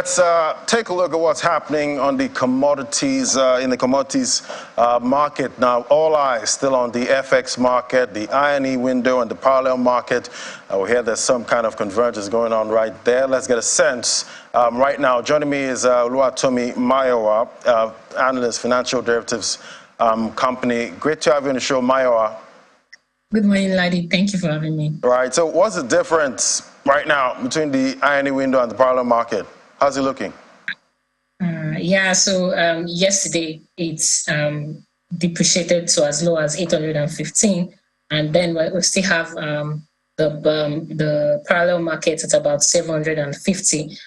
let's take a look at what's happening on the commodities, in the commodities market. Now, all eyes still on the FX market, the I&E window, and the parallel market. We hear there's some kind of convergence going on right there. Let's get a sense. Right now, joining me is Oluwatomi Mayowa, analyst, financial derivatives company. Great to have you on the show, Mayowa. Good morning, Ladi. Thank you for having me. Right. So what's the difference right now between the I&E window and the parallel market? How's it looking? Yesterday it's depreciated to as low as 815, and then we still have the parallel market at about 750.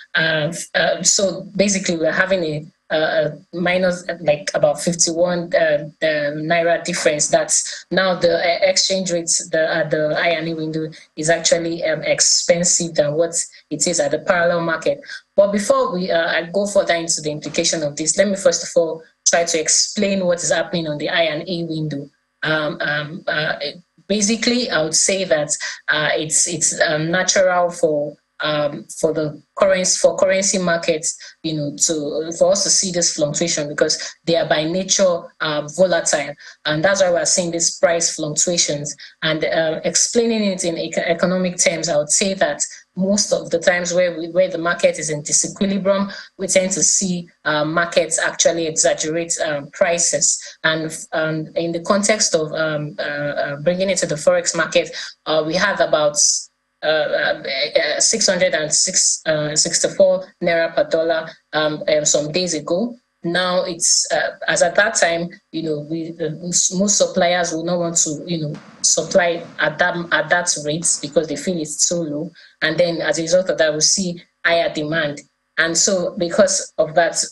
So basically, we're having a minus like about 51 Naira difference. That's now the exchange rates at the I&E window is actually expensive than what it is at the parallel market. But before we I go further into the implication of this, let me first of all try to explain what is happening on the I&E window. Basically, I would say that it's natural for currency markets, for us to see this fluctuation because they are by nature volatile, and that's why we're seeing these price fluctuations. And explaining it in economic terms, I would say that most of the times where the market is in disequilibrium, we tend to see markets actually exaggerate prices. And in the context of bringing it to the forex market, we had about 664 Naira per dollar some days ago. Now it's as at that time, most suppliers will not want to, supply at that rate because they feel it's so low. And then as a result of that, we'll see higher demand. And so because of that,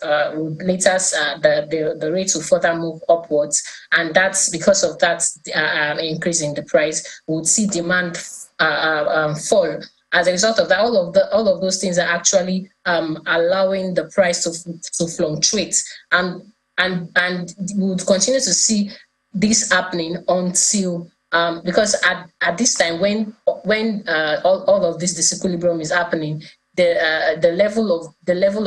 later the rate will further move upwards. And that's because of that increase in the price, we'll see demand fall. As a result of that, all of those things are actually allowing the price to fluctuate, and we would continue to see this happening until because at this time when all of this disequilibrium is happening, the level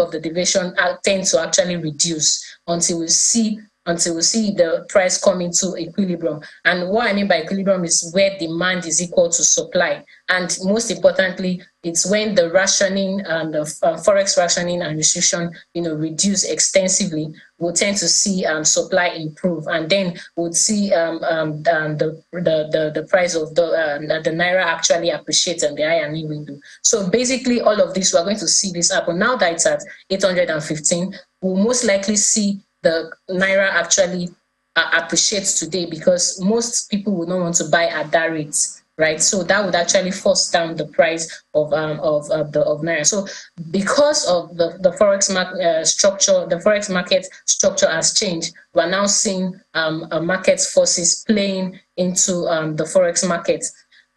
of the deviation tends to actually reduce until we see the price come into equilibrium. And what I mean by equilibrium is where demand is equal to supply. And most importantly, it's when the rationing and the forex rationing and restriction, reduce extensively, we'll tend to see supply improve, and then we'll see the price of the Naira actually appreciate in the I&E window. So basically, all of this, we're going to see this happen. Now that it's at 815, we'll most likely see the Naira actually appreciates today because most people would not want to buy at that rate, right? So that would actually force down the price of Naira. So because of the forex market structure, the forex market structure has changed. We're now seeing market forces playing into the forex market.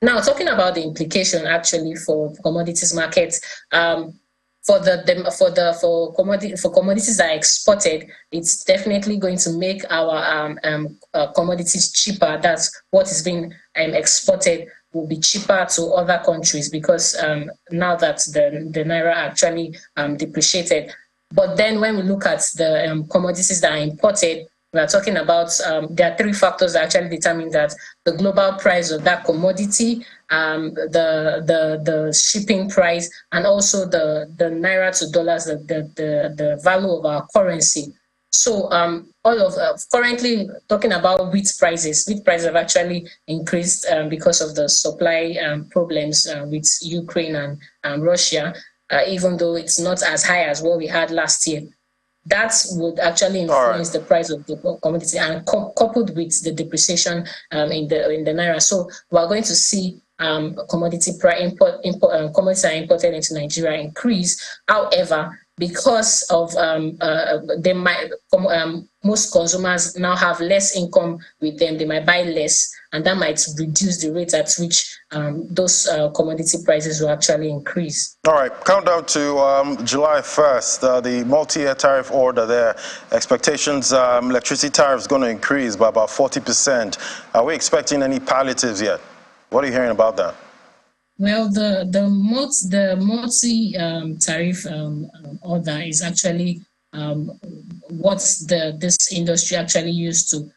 Now, talking about the implication actually for commodities markets. For commodities that are exported, it's definitely going to make our commodities cheaper. That's what is being exported will be cheaper to other countries because now that the Naira actually depreciated. But then when we look at the commodities that are imported, we are talking about there are three factors that actually determine that: the global price of that commodity, the shipping price, and also the Naira to dollars, the value of our currency. So currently talking about wheat prices have actually increased because of the supply problems with Ukraine and Russia, even though it's not as high as what we had last year. That would actually influence the price of the commodity, and coupled with the depreciation in the Naira. So we're going to see commodities are imported into Nigeria increase. However, because of most consumers now have less income with them, they might buy less, and that might reduce the rate at which those commodity prices will actually increase. All right, countdown to July 1st, the multi-year tariff order there. Expectations, electricity tariff is going to increase by about 40%. Are we expecting any palliatives yet? What are you hearing about that? Well, the multi tariff order is actually what this industry actually used to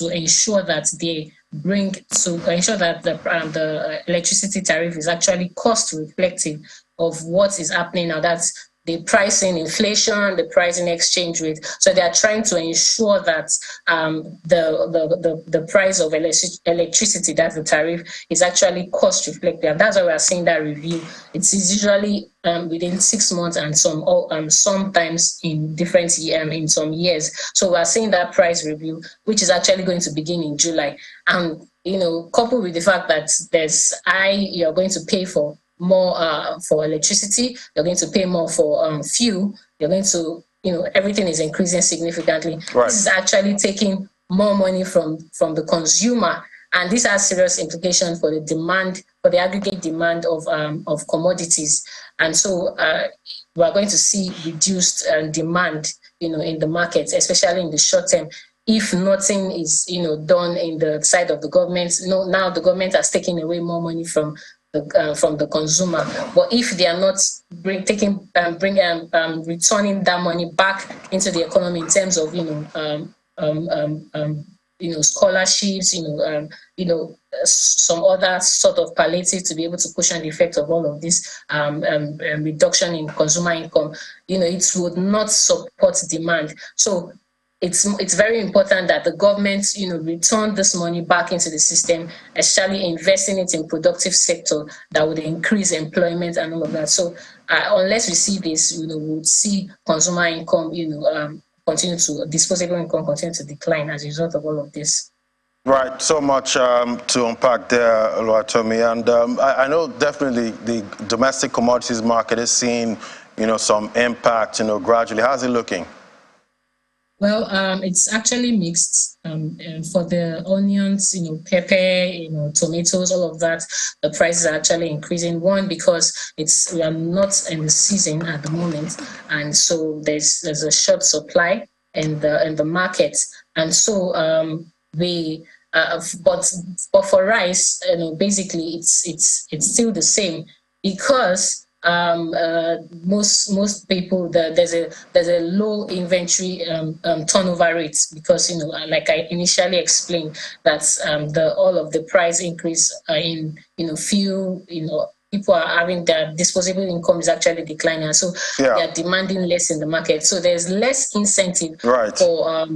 ensure that they bring to ensure that the electricity tariff is actually cost reflective of what is happening now. That's the pricing inflation, the pricing exchange rate. So they are trying to ensure that the price of electricity, that's the tariff, is actually cost reflective. And that's why we are seeing that review. It is usually within 6 months and sometimes in different in some years. So we are seeing that price review, which is actually going to begin in July. And coupled with the fact that you're going to pay for more for electricity, you're going to pay more for fuel, you're going to, everything is increasing significantly. Right. This is actually taking more money from the consumer, and this has serious implications for the demand, for the aggregate demand of commodities. And so we are going to see reduced demand, in the markets, especially in the short term, if nothing is, done in the side of the government. Now the government has taken away more money from the consumer. But if they are not returning that money back into the economy in terms of scholarships, some other sort of palliative to be able to cushion the effect of all of this reduction in consumer income, it would not support demand. So it's very important that the government, return this money back into the system, especially investing it in productive sector that would increase employment and all of that. So unless we see this, we would see consumer income, disposable income continue to decline as a result of all of this. Right, so much to unpack there, Oluwatomi. And I know definitely the domestic commodities market is seeing, some impact, gradually. How's it looking? Well, it's actually mixed. For the onions, pepper, tomatoes, all of that, the prices are actually increasing. One, because we are not in the season at the moment, and so there's a short supply in the market, and so but for rice, basically it's still the same, because most people, there's a low inventory turnover rate, because like I initially explained, that all of the price increase in fuel, people are having their disposable income is actually declining, so they are demanding less in the market. So there's less incentive for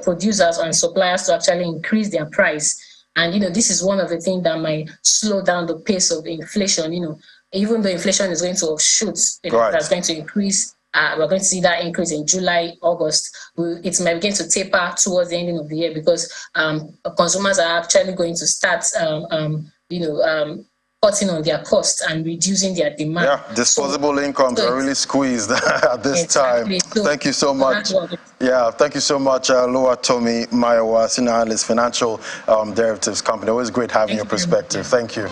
producers and suppliers to actually increase their price. And this is one of the things that might slow down the pace of inflation. Even though inflation is going to offshoot, that's going to increase. We're going to see that increase in July, August. It might begin to taper towards the ending of the year, because consumers are actually going to start, cutting on their costs and reducing their demand. Yeah, disposable incomes are really squeezed at this time. So, thank you so much. Yeah, thank you so much, Oluwatomi Mayowa, Senior Analyst, Financial Derivatives Company. Always great having your perspective. Thank you.